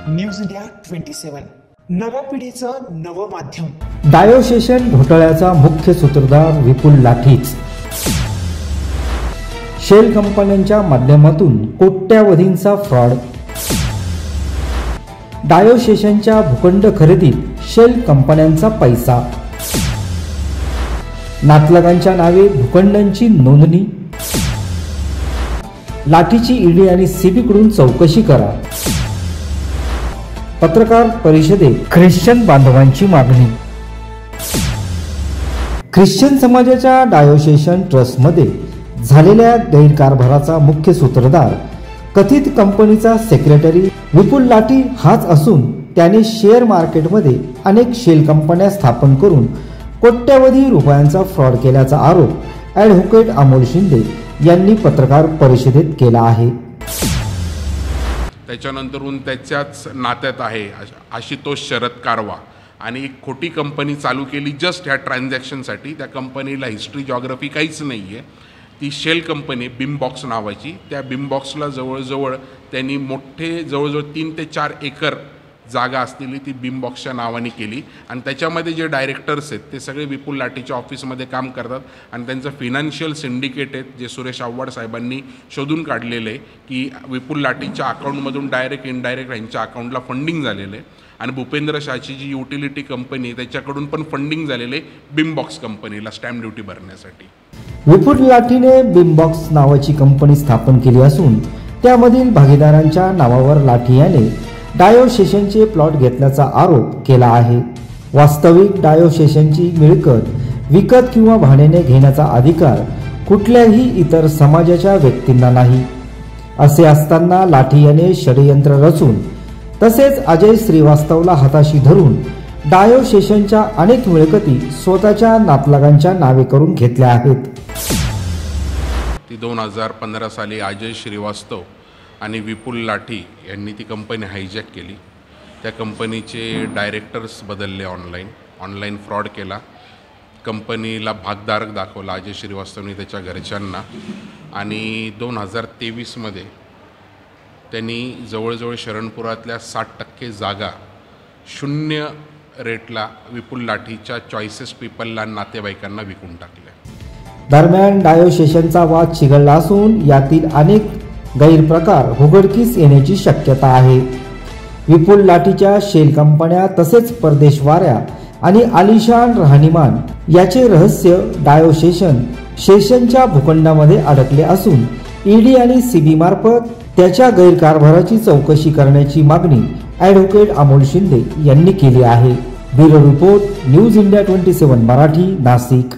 News India 27 नव्या पिढीचं नवं माध्यम। डायो सेशन घोटाळ्याचा मुख्य सूत्रधार विपुल लाठीच। शेल कंपन्यांच्या माध्यमातून कोट्यावधींचा फ्रॉड। डायो सेशनच्या भूखंड खरेदीत शेल कंपन्यांचा पैसा। नातलगांच्या नावे भूखंडांची नोंदणी। लाठीची ईडी आणि सीबीकडून चौकशी करा। पत्रकार परिषदेत ख्रिश्चन बांधवांची मागणी। ख्रिश्चन समाजाच्या डायो सेशन ट्रस्टमध्ये झालेल्या गैरकारभाराचा मुख्य सूत्रधार कथित कंपनीचा सेक्रेटरी विपुल लाठी हाच असून त्याने शेअर मार्केटमध्ये अनेक शेल कंपन्या स्थापन करून कोट्यावधी रुपयांचा फ्रॉड केल्याचा आरोप ॲडव्होकेट अमोल शिंदे यांनी पत्रकार परिषदेत केला आहे। त्याच्यानंतरून त्याच्याच नात्यात आहे आशुतोष शरद कारवा आणि एक खोटी कंपनी चालू केली जस्ट ह्या ट्रान्झॅक्शनसाठी। त्या कंपनीला हिस्ट्री जॉग्राफी काहीच नाही आहे। ती शेल कंपनी बिमबॉक्स नावाची, त्या बिमबॉक्सला जवळजवळ त्यांनी मोठे जवळजवळ 3 ते 4 एकर जागा असलेली ती बिमबॉक्सच्या नावाने केली आणि त्याच्यामध्ये जे डायरेक्टर्स आहेत ते सगळे विपुल लाठीच्या ऑफिसमध्ये काम करतात आणि त्यांचं फिनान्शियल सिंडिकेट आहेत जे सुरेश आव्हाड साहेबांनी शोधून काढलेलं आहे की विपुल लाठीच्या अकाउंटमधून डायरेक्ट इनडायरेक्ट यांच्या अकाउंटला फंडिंग झालेलं आहे आणि भूपेंद्र शाहची जी युटिलिटी कंपनी आहे त्याच्याकडून पण फंडिंग झालेलं आहे बिमबॉक्स कंपनीला स्टॅम्प ड्युटी भरण्यासाठी। विपुल लाठीने बिमबॉक्स नावाची कंपनी स्थापन केली असून त्यामधील भागीदारांच्या नावावर लाठी याने डायो सेशनचे प्लॉट घेतल्याचा आरोप केला आहे। वास्तविक डायो सेशनची मिळकत विकत किंवा भाड्याने घेण्याचा अधिकार कुठल्याही इतर समाजाच्या व्यक्तींना नाही। असे असताना लाठी याने षडयंत्र रचून तसेच अजय श्रीवास्तवला हाताशी धरून डायो सेशनच्या अनेक मिळकती स्वतःच्या नातलगांच्या नावे करून घेतल्या आहेत। 2015 साली अजय श्रीवास्तव आणि विपुल लाठी यांनी ती कंपनी हायजॅक केली। त्या कंपनीचे डायरेक्टर्स बदलले, ऑनलाईन फ्रॉड केला, कंपनीला भागधारक दाखवला अजय श्रीवास्तवनी त्याच्या घरच्यांना आणि 2023 त्यांनी जवळजवळ शरणपुरातल्या 60% जागा 0 रेटला विपुल लाठीच्या चॉईसेस पीपलला नातेवाईकांना विकून टाकल्या। दरम्यान डायो सेशनचा वाद चिघळला असून यातील अनेक गैरप्रकार उघडकीस येण्याची शक्यता आहे। विपुल लाठीच्या शेल कंपन्या तसेच परदेश वाऱ्या आणि आलिशान राहणीमान याचे रहस्य डायो सेशनच्या भूखंडामध्ये अडकले असून ईडी आणि सीबी मार्फत त्याच्या गैरकारभाराची चौकशी करण्याची मागणी ॲडव्होकेट अमोल शिंदे यांनी केली आहे। Bureau report news India 27 Marathi, Nashik.